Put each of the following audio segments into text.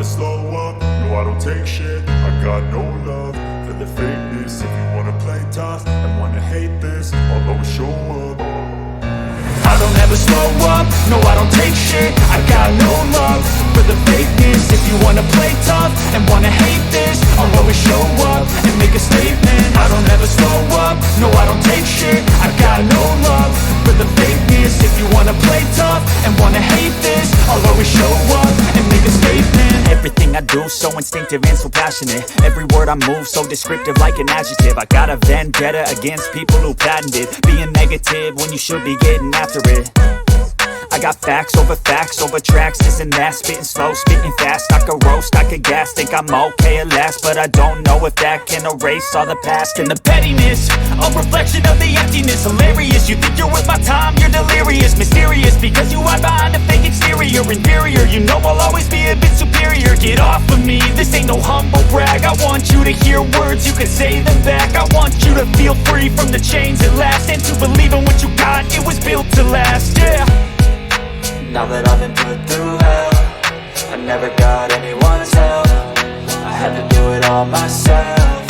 slow up, no I don't take shit. I got no love for the fakeness. If you wanna play tough and wanna hate this, I'll always show up. I don't ever slow up, no I don't take shit. I got no love for the fakeness. If you wanna play tough and wanna hate this, I'll always show up and make a statement. I don't ever slow up, no I don't take shit. I got no love for the fakeness. If you wanna play tough and wanna hate this, I'll always show up and make a statement. Everything I do so instinctive and so passionate. Every word I move so descriptive like an adjective. I got a vendetta against people who patented being negative when you should be getting after it. I got facts over tracks, this and that. Spitting slow, spitting fast. I could roast, I could gas. Think I'm okay at last, but I don't know if that can erase all the past. And the pettiness, a reflection of the emptiness. Hilarious, you think you're worth my time, you're delirious. Mysterious, because you hide behind a fake exterior. Inferior, you know I'll always be a bit superior. Get off of me, this ain't no humble brag. I want you to hear words, you can say them back. I want you to feel free from the chains at last, and to believe in what you got, it was built to last, yeah. Now that I've been put through hell, I never got anyone's help. I had to do it all myself.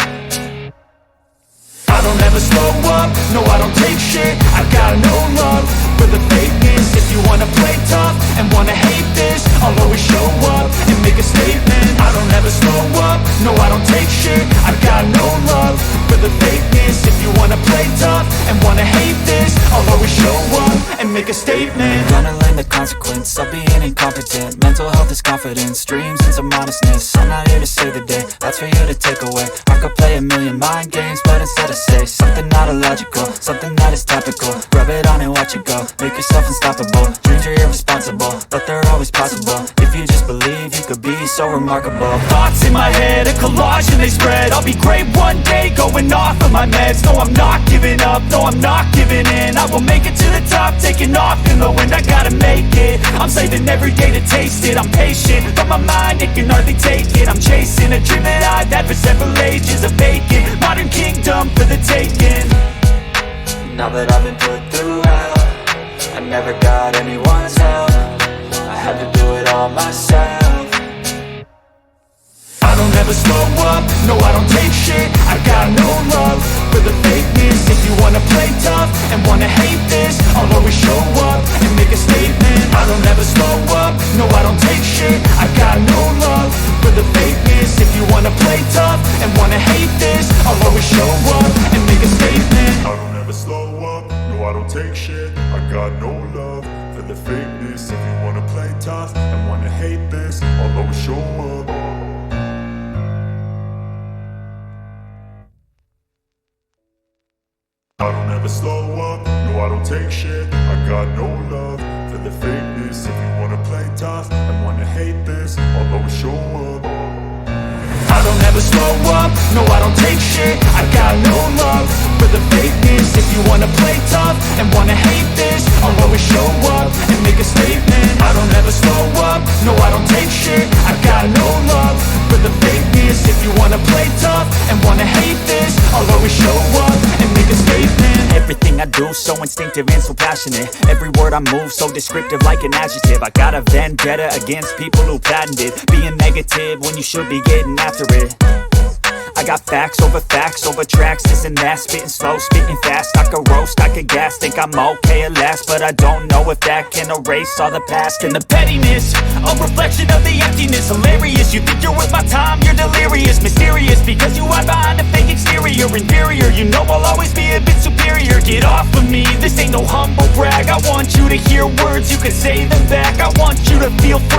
I don't ever slow up, no I don't take shit. I got no love for the fakeness. If you wanna play tough and wanna hate this, I'll always show up and make a statement. I don't ever slow up, no I don't take shit. I got no love for the fakeness. If you wanna play tough and wanna hate this, I'll always show up and make a statement. Gonna learn the consequence of being incompetent. Mental health is confidence, dreams and some honestness. I'm not here to save the day, that's for you to take away. I could play a million mind games, but instead I say something not illogical, something that is topical. Rub it on and watch it go, make yourself unstoppable. Dreams are irresponsible, but they're always possible. If you just believe, you could be so remarkable. Thoughts in my head, a collage and they spread. I'll be great one day, going off of my meds. No, I'm not giving up, no, I'm not giving in. I will make it to the top, taking off in the wind. I gotta make it, I'm saving every day to taste it. I'm patient, but my mind, it can hardly take it. I'm chasing a dream that I've had for several ages. A vacant, modern kingdom for the taking. Now that I've been put through hell, I never got anyone's help. I had to do it all myself. I don't ever slow up, no I don't take shit. I got no love for the fakeness. If you wanna play tough and wanna hate this, I'll always show up and make a statement. I don't ever slow up, no I don't take shit. I got no love for the fakeness. If you wanna play tough and wanna hate this, I'll always show up and make a statement. I don't ever slow up, no I don't take shit. I got no love for the fakeness. If you wanna play tough and wanna hate this, I'll always show up. I don't ever slow up, no I don't take shit. I got no love for the fakeness. If you wanna play tough and wanna hate this, I'll always show up. I don't ever slow up, no I don't take shit. I got no love for the fakeness. If you wanna play tough and wanna hate this, I'll always show up and make a statement. I don't ever slow up, no I don't take shit. I got no love for the fakeness. If you wanna play tough and wanna hate this, I'll always show up and make a statement. Everything I do so instinctive and so passionate. Every word I move so descriptive like an adjective. I got a vendetta against people who patented being negative when you should be getting after it. I got facts over tracks, this and that. Spitting slow, spitting fast. I could roast, I could gas. Think I'm okay at last, but I don't know if that can erase all the past. And the pettiness, a reflection of the emptiness. Hilarious, you think you're worth my time, you're delirious. Mysterious, because you hide behind a fake exterior. Inferior, you know I'll always be a bit superior. Get off of me, this ain't no humble brag. I want you to hear words, you can say them back. I want you to feel free